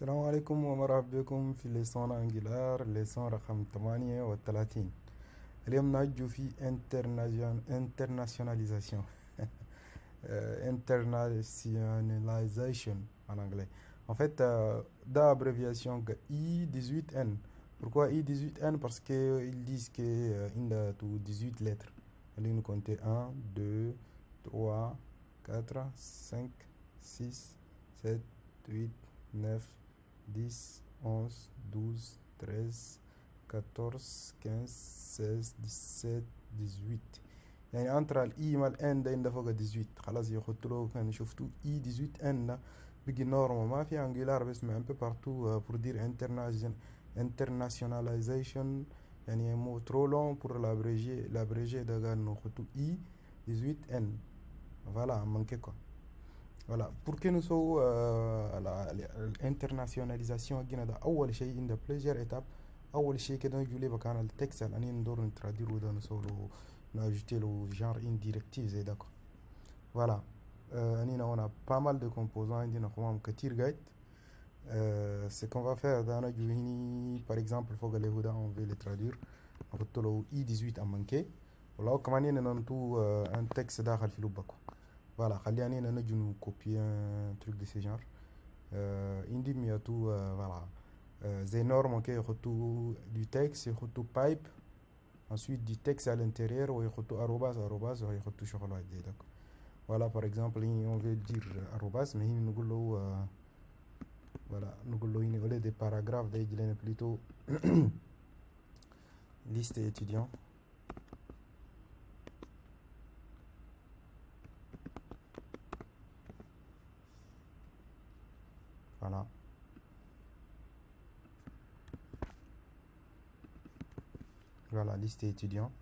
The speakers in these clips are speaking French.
السلام عليكم ومرحبا بكم في ليسون انجلار ليسون رقم 38. اليوم نرجو في internationalisation internationalisation en anglais. En fait, d'abréviation I18N. Pourquoi I18N? Parce qu'ils disent qu'il a tout 18 lettres. Allez nous compter 1, 2, 3, 4, 5, 6, 7, 8, 9, 10, 11, 12, 13, 14, 15, 16, 17, 18. يعني انتر الاي مع الان ده عندها فوق 18. خلاص يخط له كان شفتوا اي 18 ان بيجي نورمال ما في انجولار بس مع un peu partout pour dire internationalisation. يعني مو trop long pour l'abréger ده قال نخطو اي 18 ان. voilà manqué quoi. Voilà, pour que nous soyons l'internationalisation, أول شيء عند plusieurs étapes. أول شيء كده نجولي بكان التكست اللي ندور نترادير وده نسولو نajouter le genre indirectif et d'accord. Voilà, on a pas mal de composants, on a كتير guide. Ce qu'on va faire dans la par exemple, faut que les huda on veut les traduire. On va le I18 à manquer. Voilà, comment on a tout un texte داخل في لبكو. Voilà, خلينا نجي copier un truc de ce genre. Indi mi a tout voilà. C'est énorme, ok, tout du texte, tout pipe. Ensuite du texte à l'intérieur, ou tout arrobas, ou tout chocolat. Voilà, par exemple, on veut dire arrobas, mais nous voulons voilà, nous voulons des paragraphes, d'ailleurs plutôt liste étudiants. Voilà. Voilà, liste étudiants.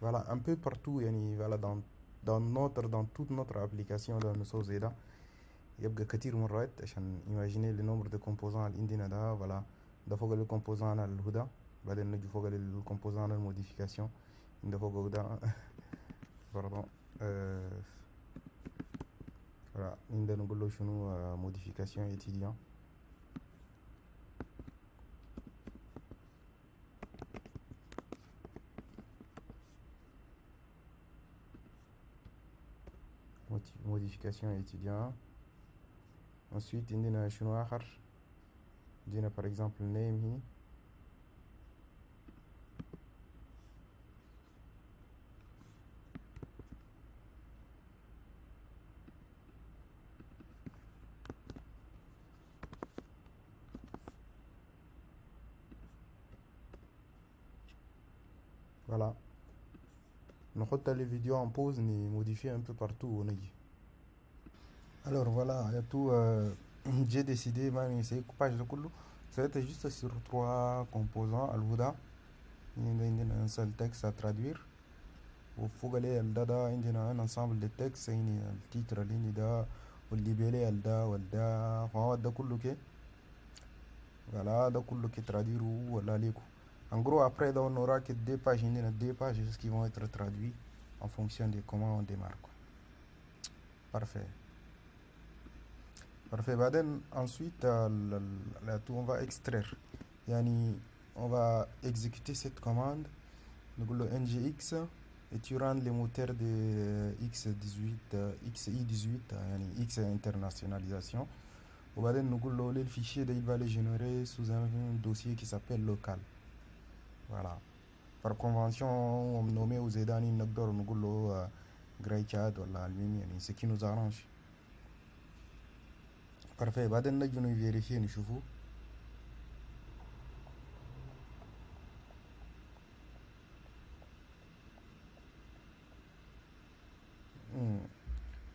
Voilà, un peu partout, voilà, dans toute notre application dans nos زيدا يبقى كتير مرات عشان imaginer le nombre de composants اللي عندنا ده. voilà, ده فوق الكومبوزان على الهدى، بعدين نجي فوق الكومبوزان على الموديفيكاسيون، ده فوق ده pardon. voilà, عندنا نقول له شنو modification étudiant. modification étudiant. Ensuite عندنا شنو آخر، عندنا par exemple name هنا. Voilà, نحط les vidéos en pause, ni modifier un peu partout ونجي. Alors voilà, il y a tout. J'ai décidé, même c'est coupage de coulo. Ça va être juste sur 3 composants. Al-Huda, il y a un seul texte à traduire. Au Fogale Al-Dada, il y a un ensemble de textes. Il y a le titre, l'Inida, ou le libellé Al-Da, ou Al-Da. Voilà, da coulo que. Voilà, da coulo que traduire ou voilà les coups. En gros, après, on aura que 2 pages. Il y a 2 pages qui vont être traduits en fonction de comment on démarre. Parfait. Parfait. Ensuite, on va extraire. On va exécuter cette commande. Donc le ngx et tu rends les moteurs de x18 xi18 x internationalisation. Le fichier il va le générer sous un dossier qui s'appelle local. Voilà. Par convention, on nomme aux edani nagdor nugulo graychat wala ce qui nous arrange. Parfait. بعدين نجي نفيريفي نشوفه.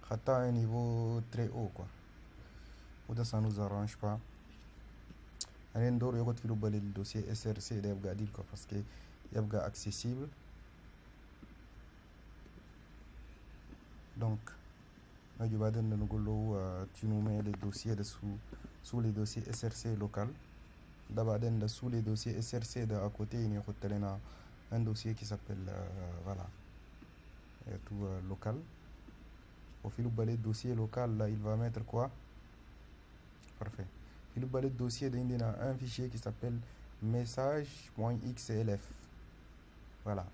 خطأ à un niveau très haut quoi. وده ça nous arrange pas. allez ندور يقعد في لوبا الدوسيي SRC ده يبقى عديل quoi parce que يبقى accessible. donc نجي بعدين نقول له tu nous mets les dossiers sous les dossiers SRC local. ده بعدين sous les dossiers SRC de à côté il يحط لنا un dossier qui s'appelle voilà tout local. Au fil balai dossier local, là, il va mettre quoi? Parfait. Fil balai dossier, il y a un fichier qui s'appelle message.xlf. Voilà.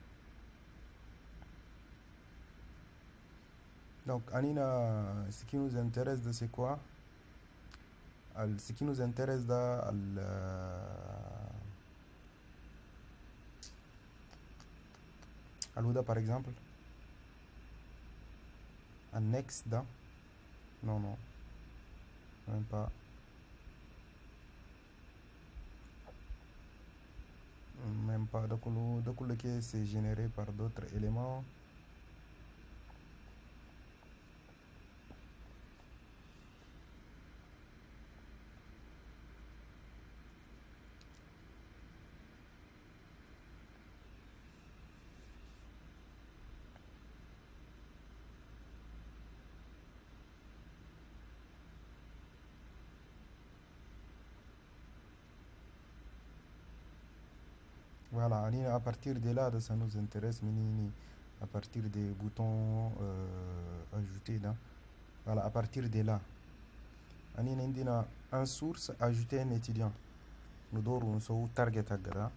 Donc, Anina, ce qui nous intéresse, c'est quoi? Ce qui nous intéresse, Aluda par exemple. Annexe da. Non, non. Même pas. Même pas. Donc, le c'est généré par d'autres éléments. Voilà, à partir de là, ça nous intéresse, à partir des boutons ajoutés là. Voilà, à partir de là, en source, ajouter un étudiant. Nous devons target agada.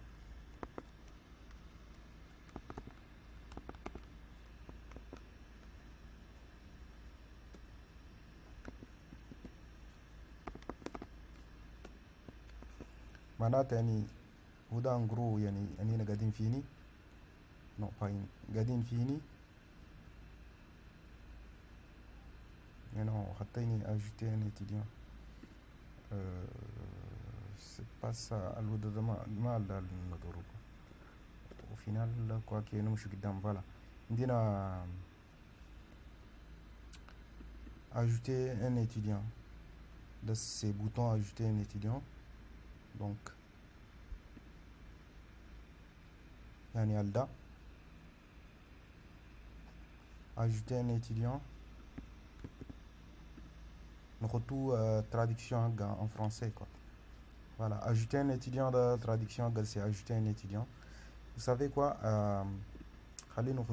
معناتها يعني وده en gros يعني أنينا قاعدين فيني non pas ini قاعدين فيني non خطيني ajouter un étudiant c'est pas ça الوضع ده ما ندوره au final quoi que نمشي قدام voilà عندنا ajouter un étudiant de ces boutons ajouter un étudiant donc يعني Alda ajouter un étudiant nous traduction en français quoi. Voilà, ajouter un étudiant de traduction c'est ajouter un étudiant. Vous savez quoi allez nous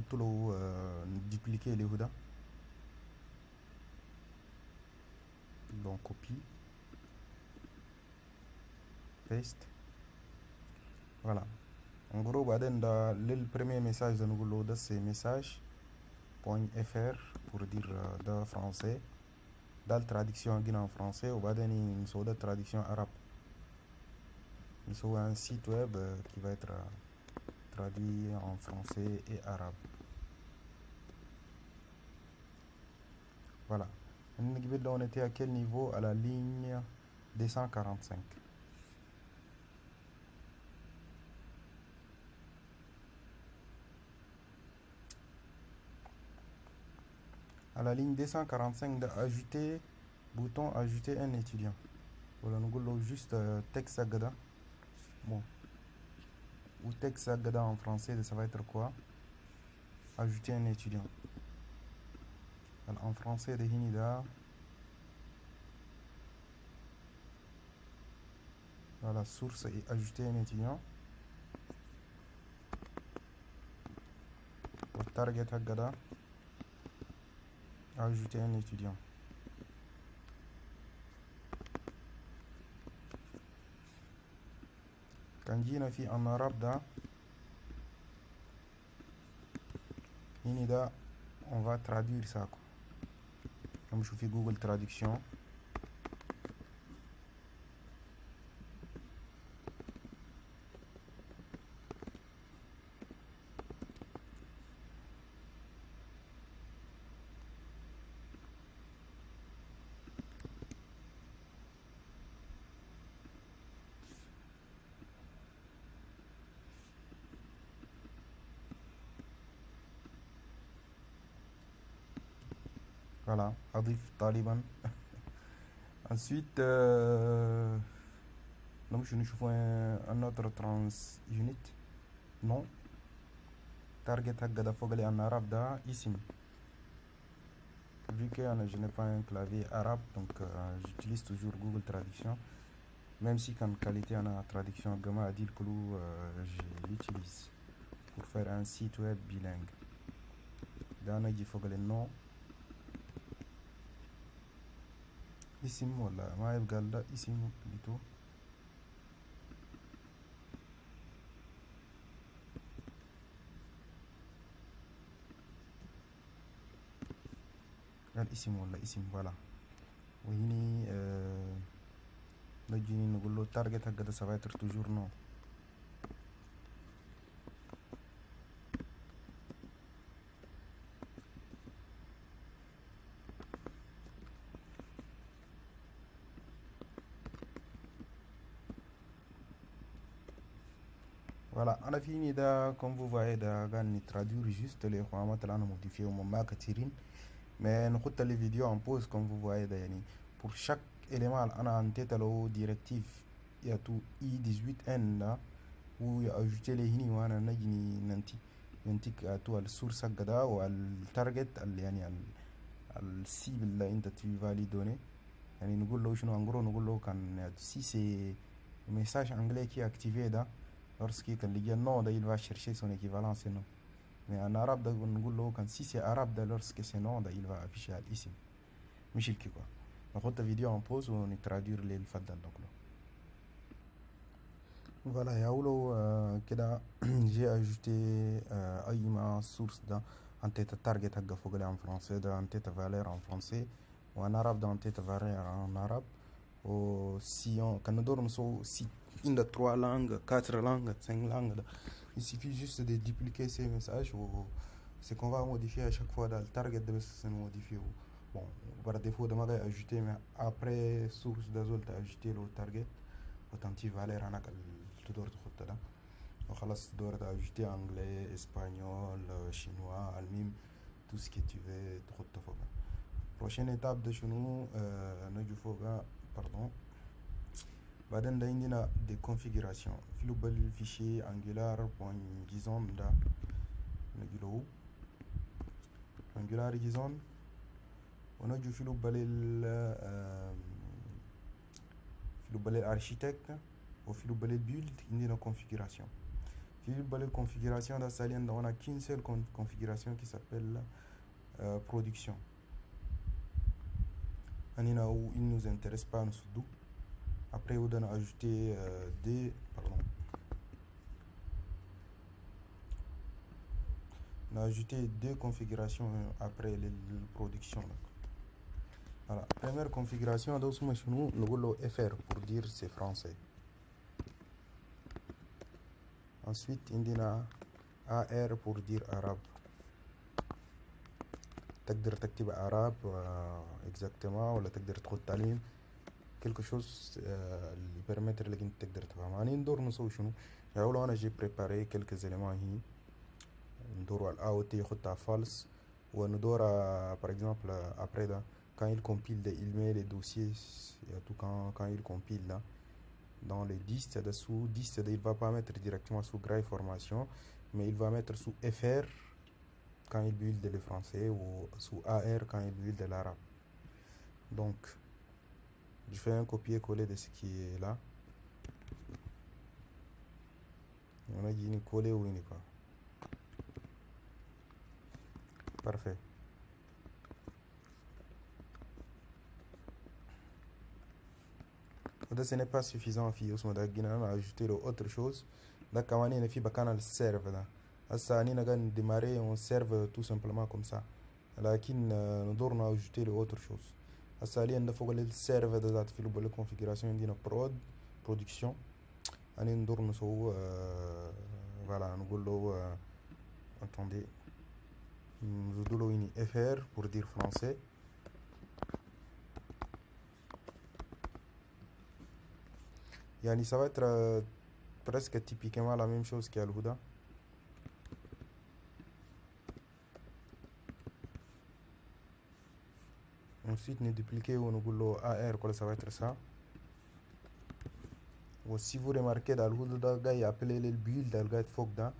dupliquer les houdas donc copie paste voilà en gros le premier message de nous c'est message.fr pour dire de français dans la traduction en français ou une de traduction arabe. Nous un site web qui va être traduit en français et arabe. Voilà. On était à quel niveau? À la ligne 245. À la ligne 245 d'ajouter bouton ajouter un étudiant. Voilà, nous allons juste texte agada. Bon. Ou texte agada en français, ça va être quoi? Ajouter un étudiant. Alors, en français, de Hinida. Voilà, source et ajouter un étudiant. Pour target agada. Ajouter un étudiant. Quand جينا في en arabe da Hinida on va traduire ça quoi. Comme je fais Google Traduction. Voilà, Adif Taliban. Ensuite, donc je nous un autre trans unit. Non. Target Hagada Fogale en arabe da ici. Vu que je n'ai pas un clavier arabe, donc j'utilise toujours Google Traduction. Même si quand qualité en a traduction Gama Adil Koulou, je l'utilise pour faire un site web bilingue. Dans il faut que non. اسم ولا ما يبقى ده اسم بليتو. الاسم ولا اسم فوالا. وهني نجي نقول له التارجت حق ده سبايتر توجور نو. Voilà, à la fin, comme vous voyez, on traduire juste les formats là, on modifie au moment كثيرين. Mais nous les vidéos en pause comme vous voyez يعني. Pour chaque élément, on a en tête le directive. Il y a tout I18N là où il y a ajouté les hini وانا نجي ننتي ينتيك تو السورس حق ده والتارجت يعني السيب اللي انت تفالي دوني. يعني نقول له شنو انقرو نقول له كان si c'est le message anglais qui est activé ده lorsqu'il كان لقى non ده il va chercher son équivalent c'est non. Mais en arabe ده نقول له كان si c'est arabe ده lorsque c'est non ده il va afficher الاسم مش الكي quoi. ناخد الفيديو en pause ونترادير اللي الفضل نقوله. Voilà, et كده j'ai ajouté أي source ده en tête target حق فوق en français ده en tête valeur en français وان arabe ده en tête valeur en arabe. Ou si on quand nous donnons si une de 3 langues 4 langues 5 langues ده, il suffit juste de dupliquer ces messages ou c'est qu'on va modifier à chaque fois dans le target de se modifier. Bon, par défaut de m'avoir ajouté mais après source d'azol t'as ajouté le target autant tu valeur انا تقدر تحط ده وخلاص تقدر ajouter anglais espagnol chinois الميم tout ce que tu veux تحطه فوق. prochaine étape de شنو نجي فوق pardon. بعدين ده عندنا des configurations في لوب الفيشي angular.json ده نجي له angular json ونجي في لوب l'architecte وفي لوب build عندنا configuration. في لوب configuration ده ساليا on a qu'une seule configuration qui s'appelle production. هنا où il nous intéresse pas nous. Après on a ajouté on a ajouté deux configurations après la production. Voilà, première configuration nous نقول FR pour dire c'est français. Ensuite عندنا AR pour dire arabe. تقدر تكتب arabe exactement ولا تقدر تحط تعليم quelque chose اللي permettre لك انت تقدر تفهم. يعني ندور نسوي شنو يعني لو انا جي préparé quelques éléments هنا ندور على AOT يخطها false وندور par exemple après ده quand il compile il met les dossiers tout quand il compile là dans les disques dessous disques il va pas mettre directement sous Grail formation mais il va mettre sous FR quand il build le français ou sous AR quand il build l'arabe. Donc je fais un copier-coller de ce qui est là. On a dit coller ou une quoi. Parfait. Ce n'est pas suffisant في اسمه ده جينا ajouter autre chose. Là quand on est في بكان السيرف ده. هسا أنينا قاعد démarrer on serve tout simplement comme ça. لكن ندور ajouter autre chose. هسا حاليا ده فوق السيرف ده ذات في لوب configuration عندنا production. أنا ندور نسوي voilà نقول له attendez نزيدو له هنا FR pour dire français. يعني ça va être presque typiquement la même chose qu'il y a الهدى. Ensuite nous dupliquer ou nous له AR quoi ça va être ça. Ou si vous remarquez dans le هدى جاي appeler le build dans le فوق ده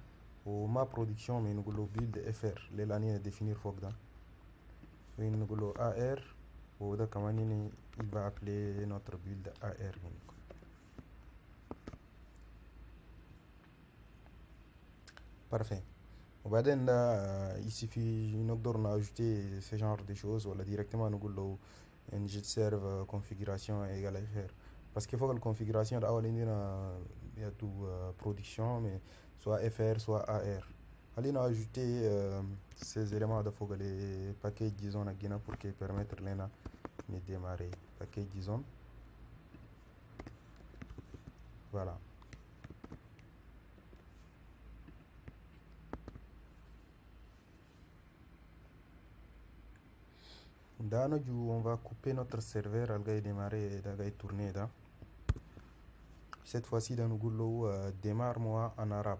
وما production mais nous له build FR les l'année définir فوق ده. Et nous له AR وده كمان il va appeler notre build AR. Parfait. وبعدين ده il suffit نقدر نajouter ce genre de choses ولا directement نقول له en serve configuration égale fr parce qu'il faut que la configuration d'abord il y a tout production mais soit fr soit ar allez nous ajouter ces éléments de faut que les paquets disons à Guinée pour qu'ils permettent l'ena de démarrer paquet disons voilà. Dans notre on va couper notre serveur al gars démarrer et d'aller tourner là. Cette fois-ci dans le goulot démarre-moi en arabe.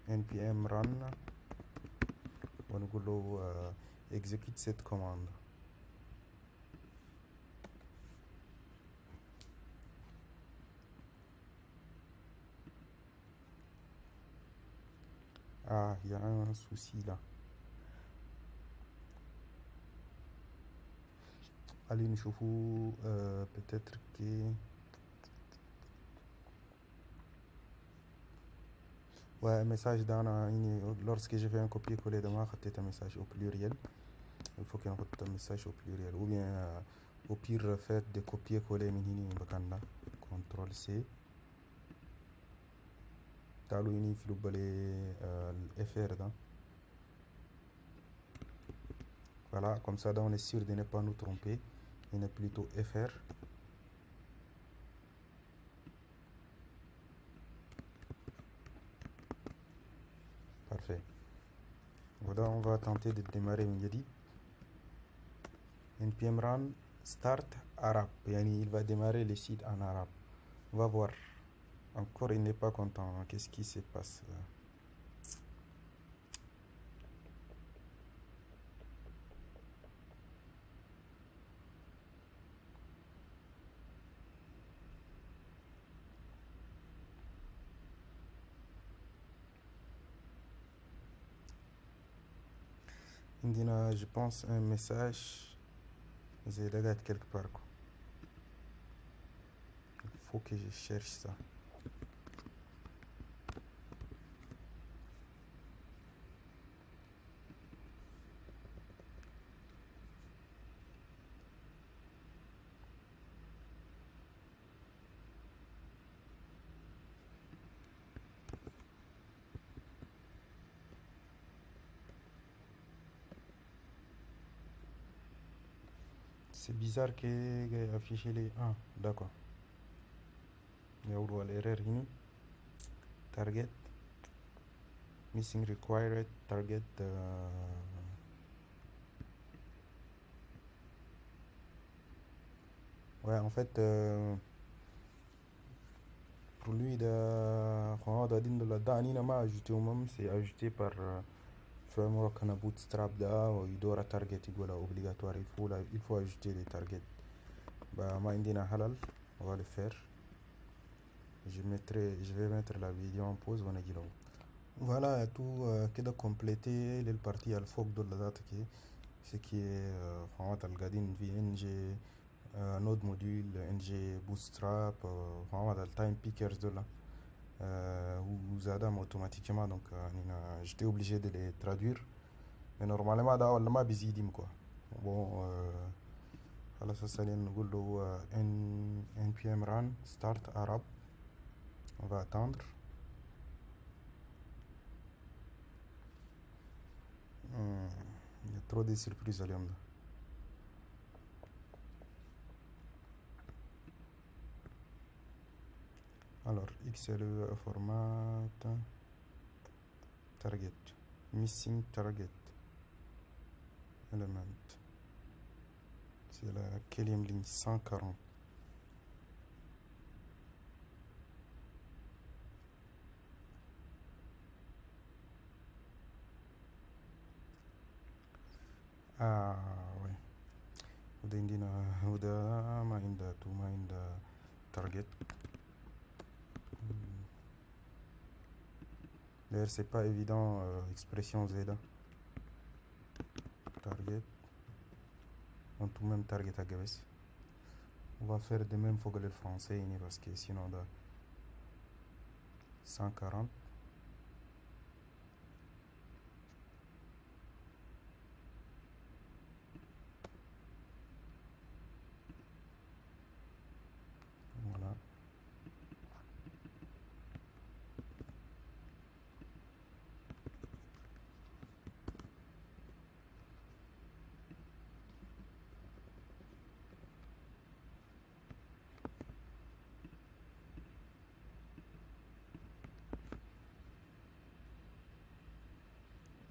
npm run on goulot exécute cette commande. Ah, il y a un souci là. Allez, nous chauffons peut-être que... Ouais, un message dans lorsque je fais un copier-coller de moi, c'est un message au pluriel. Il faut qu'il y ait un message au pluriel. Ou bien, au pire, faire des copier-coller, CTRL C. Talo ini filo balé FR dans. Voilà, comme ça, on est sûr de ne pas nous tromper. Il est plutôt FR. Parfait. Voilà, on va tenter de démarrer Mingedi. npm run start arabe. Il va démarrer le site en arabe. On va voir. Encore, il n'est pas content. Qu'est-ce qui se passe? Je pense un message. J'ai regardé quelque part. Il faut que je cherche ça. C'est bizarre que affiché les... Ah, d'accord. Il y a l'erreur ici. Target. Missing required target. Ouais, en fait, pour lui, ajouté au même, c'est ajouté par framework na bootstrap da il doit target obligatoire, il faut ajouter des targets. Bah, ma indina halal, on va le faire. Je vais mettre la vidéo en pause. Voilà, tout qui doit compléter le parti al fog de la date qui ce qui est al gadin VNG node module ng bootstrap al time pickers de là vous adam automatiquement donc j'étais obligé de les traduire mais normalement da on ma bizidim quoi bon alors ça c'est npm run start arabe. On va attendre. Il y a trop de surprises à l'homme. Alors, XLE format target. Missing target. Element. C'est la quatrième ligne 140. Ah, oui. Uda ma inda tuma inda target. D'ailleurs, c'est pas évident, expression Z. Target. On tout même target à Gaves. On va faire de même, faut que le français parce que sinon, 140.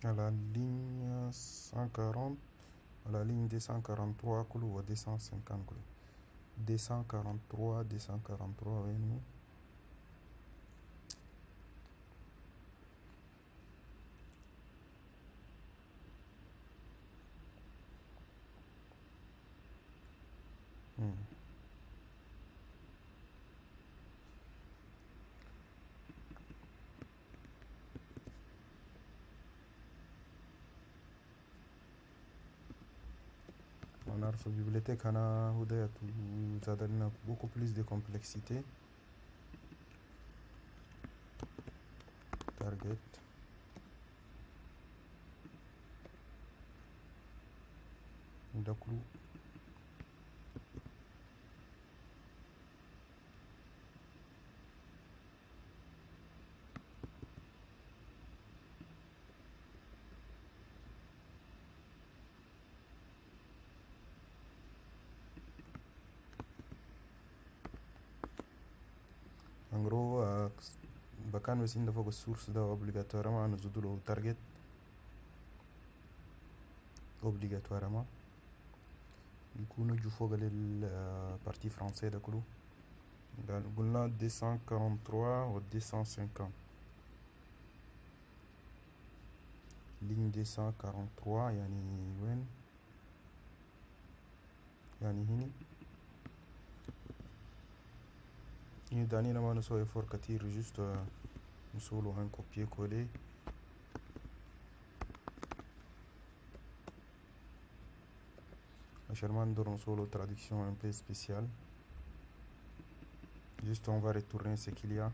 à la ligne 140, à la ligne 243 ou 250 243 oui nous. On a la bibliothèque, on a beaucoup plus de complexité. Target. Daklu. En gros, bakan aussi il faut que source obligatoirement nous le target obligatoirement. Du coup, nous faut que la partie française de clou. Dans 243 ou 250. Ligne 243 yani وين يعني هنا داني لما نسوي فور كتير juste نسوله un copier coller عشان ما ندور نسوله traduction un peu spéciale. Juste on va retourner ce qu'il y a.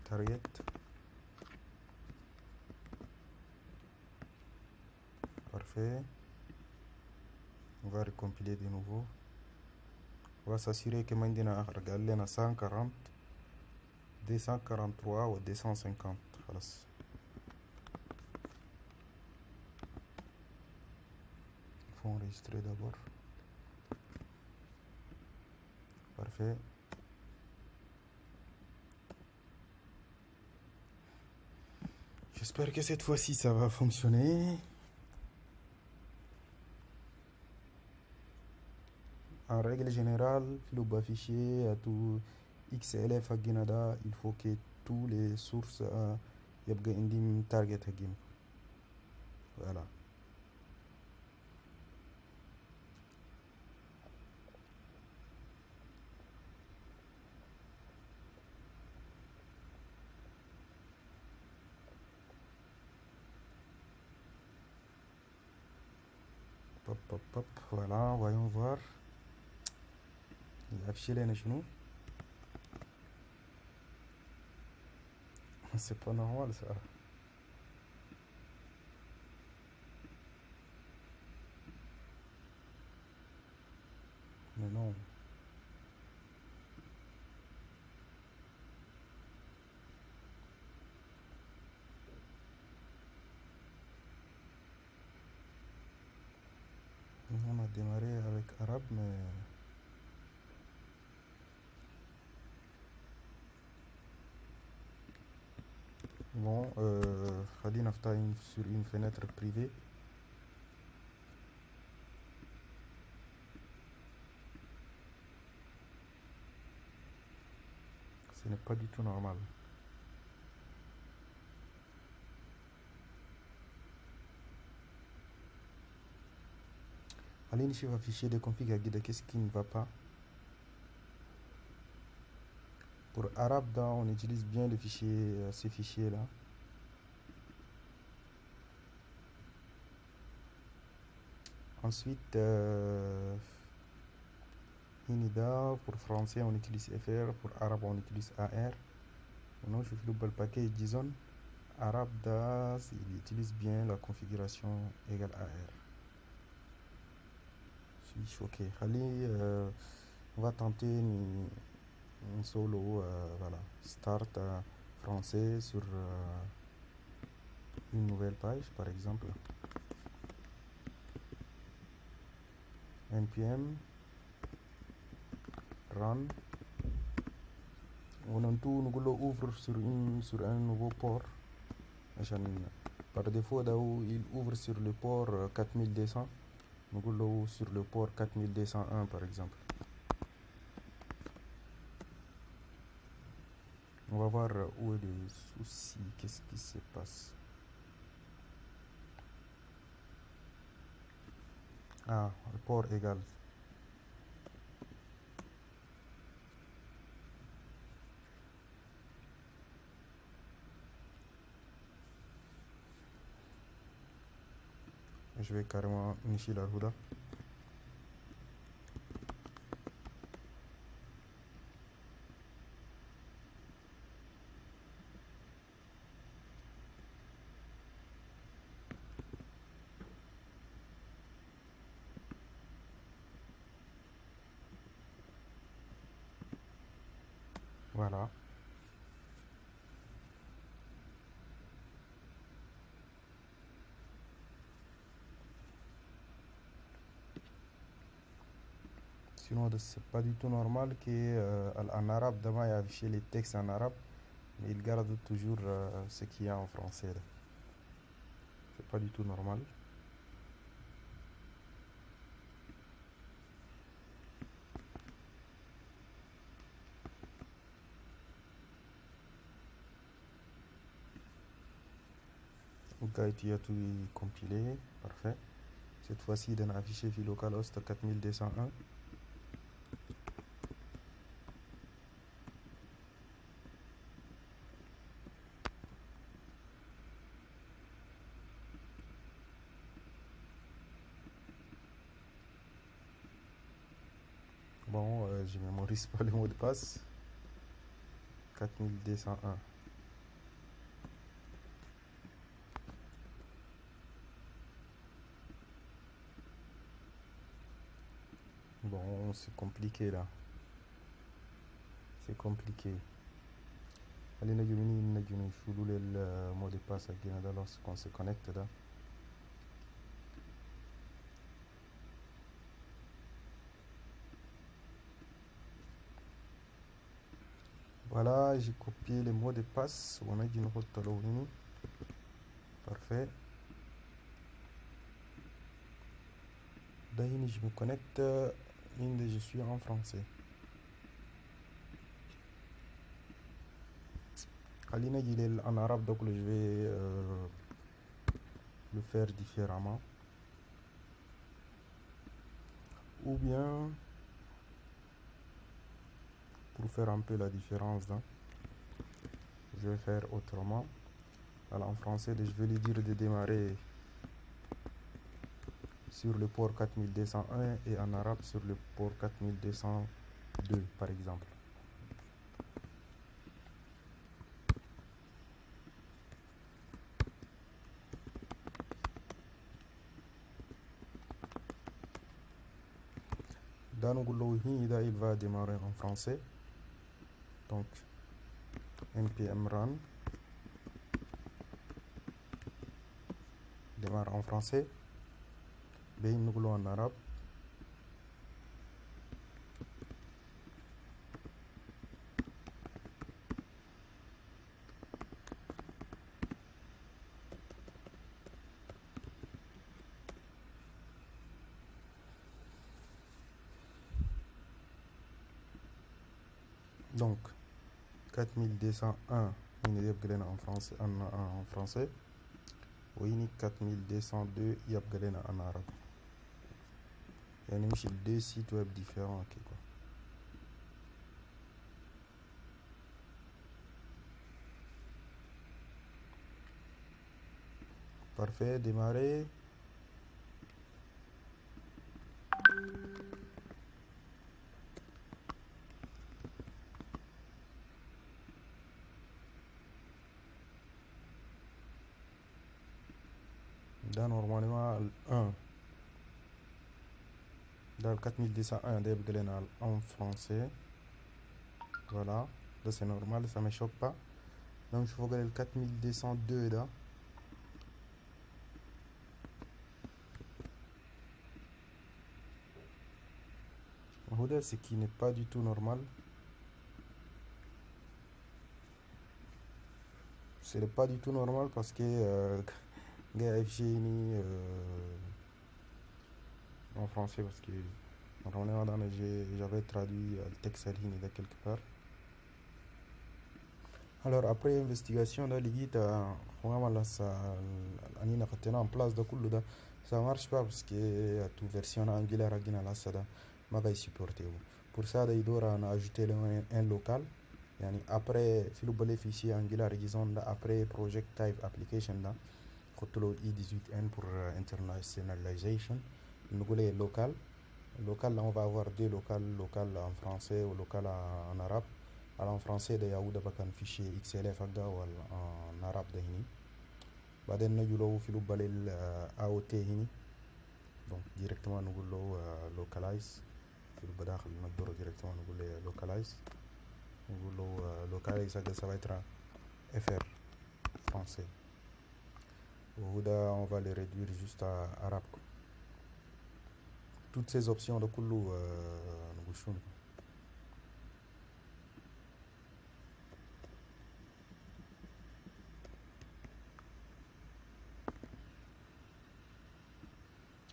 Target. Parfait. On va recompiler de nouveau. On va s'assurer que maintenant on a 140 243 ou 250 خلاص. Il faut enregistrer d'abord. Parfait. J'espère que cette fois-ci ça va fonctionner. En règle générale, le fichier à tout XLF à Guinada, il faut que tous les sources يبقى عندهم target هجيم. Voilà. Pop, pop, pop. Voilà, voyons voir. Il a affiché les genoux. C'est pas normal ça. Mais non. On a démarré avec arabe, mais bon, Khadine Afta sur une fenêtre privée. Ce n'est pas du tout normal. Allez, ici, on va afficher des configs à guide. Qu'est-ce qui ne va pas? Pour arabe, on utilise bien le fichier, ces fichiers-là. Ensuite, Inida, pour français, on utilise FR. Pour arabe, on utilise AR. Non, je fais le paquet JSON. Arabe, il utilise bien la configuration égale AR. Je suis choqué. Allez, on va tenter un solo, voilà, start français sur une nouvelle page, par exemple. npm run plutôt nous ouvre sur un nouveau port. Par défaut il ouvre sur le port 4200, nous ouvre sur le port 4201 par exemple. On va voir où est le souci, qu'est-ce qui se passe. Ah, le port égal. Je vais carrément nicher la Houda. Voilà. Sinon, c'est pas du tout normal qu'en arabe, demain, il y a affiché les textes en arabe, mais il garde toujours ce qu'il y a en français. C'est pas du tout normal. Donc, tu as tout compilé, parfait. Cette fois-ci, il a affiché localhost 4201. Bon, je mémorise pas le mot de passe. 4201. Bon, c'est compliqué là. C'est compliqué. Allez, nous le mot de passe lorsqu'on se connecte là. Voilà, j'ai copié le mot de passe. On a dit parfait. D'ailleurs, je me connecte. Je suis en français. Alina, il est en arabe, donc je vais le faire différemment. Ou bien, pour faire un peu la différence, hein, je vais faire autrement. Alors, en français, je vais lui dire de démarrer sur le port 4201 et en arabe sur le port 4202 par exemple. Dans il va démarrer en français. Donc npm run démarre en français. Nous en arabe. Donc 4201 il est en français en français. Oui, 4202 il y a en arabe. Il y a deux sites web différents. Okay, quoi. Parfait, démarrer. Là, normalement, 1. Dans le 4201, en français. Voilà. Là, c'est normal, ça ne me choque pas. Donc, il faut regarder le 4202 là. Ce qui n'est pas du tout normal. ce n'est pas du tout normal parce que gars affiché en français parce que normalement j'avais traduit le texte à ligne de quelque part. Alors après investigation là ligita vraiment là ça anina fatena en place de kullu da ça marche pas parce que à toute version Angular agina là ça da ma va supporter. Pour ça il doit en ajouter un local. Yani après في le fichier Angular disons là après project type application là خدت i18n pour internationalization نقول local local là on va avoir deux local en français ou local en arabe. Alors en français de Yaouda bakan fichier XLF agda ou en arabe de hini بعدين نجي له في لوب AOT هني donc directement نقول له localize في لوب داخل نقدر directement نقول له localize نقول له localize هذا ça va être FR français وهذا on va les réduire juste à arabe. Toutes ces options de كله نقول شنو.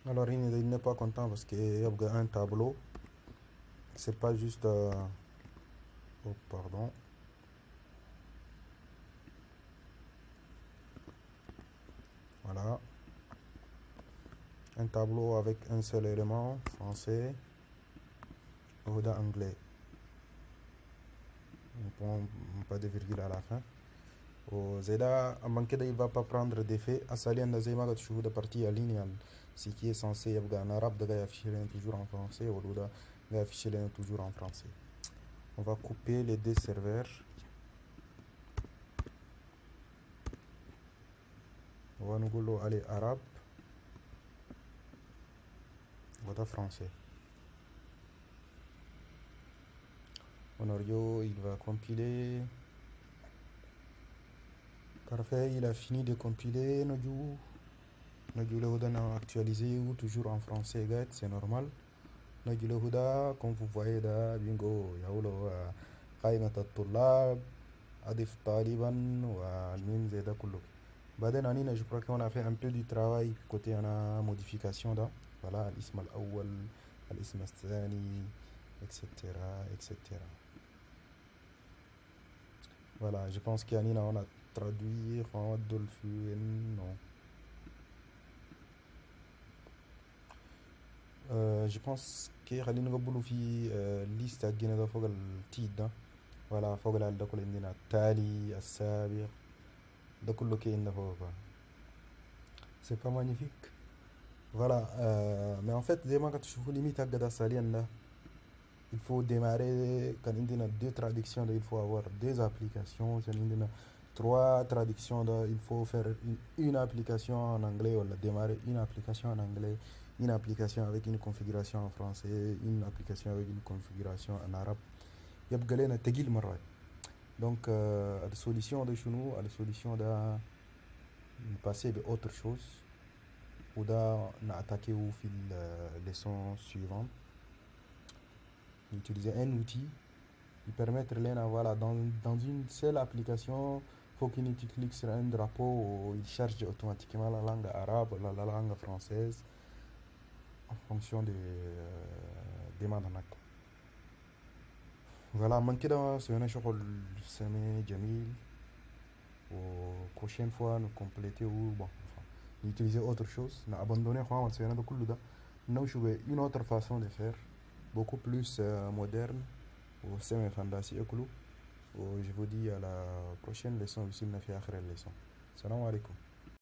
Alors il n'est pas content parce qu'il y a un tableau. C'est pas juste oh pardon. Voilà. Un tableau avec un seul élément, français, ou anglais. Pas de virgule à la fin. Zeda, il ne va pas prendre d'effet. Asalian Nazema, tu joues de partie à ligne. Ce qui est censé être en arabe, de afficher toujours en français, ou de afficher toujours en français. On va couper les deux serveurs. On va nous aller arabe. Voilà français. Honorio, il va compiler. Parfait, il a fini de compiler. Nous le actualisé ou toujours en français, c'est normal. Nous le comme vous voyez là, bingo, يقولوا قائمة الطلاب أضف طالبا والمين زي ده كله. بعدين أنا je crois qu'on a fait un peu du travail côté أنا modification là. Voilà, الاسم الأول, الاسم الثاني, etc. etc. Voilà, je pense qu'Anina on a traduit Dolphin, non. Je pense que خلينا نقبله في ليست حقنا ده فوق التيت ده. voilà فوق ده كله عندنا التالي السابق ده كله كاين ده فوق. c'est pas magnifique. Voilà, mais en fait زي ما كتشوفوا ليميت هكا ده حاليا ده il faut démarrer quand عندنا deux traductions il faut avoir deux applications عندنا trois traductions il faut faire une application en anglais ou démarrer une application en anglais, une application avec une configuration en français, une application avec une configuration en arabe. يبقى لنا تقيل مرات. Donc la solution de شنو la solution de passer à autre chose ou d'attaquer au fil leçon suivante. Utiliser un outil qui permettre voilà dans une seule application. Faut qu'il clique sur un drapeau, il charge automatiquement la langue arabe, la langue française en fonction des demandes. Voilà, من كده سوينا شغل سنة جميل prochaine fois nous compléter ou bon enfin utiliser autre chose n'a abandonné quoi on سوينا ده كله ده نمشي une autre façon de faire beaucoup plus moderne ou semi-fantasy et je vous dis à la prochaine leçon ici on a fait la leçon. Salam alaikum.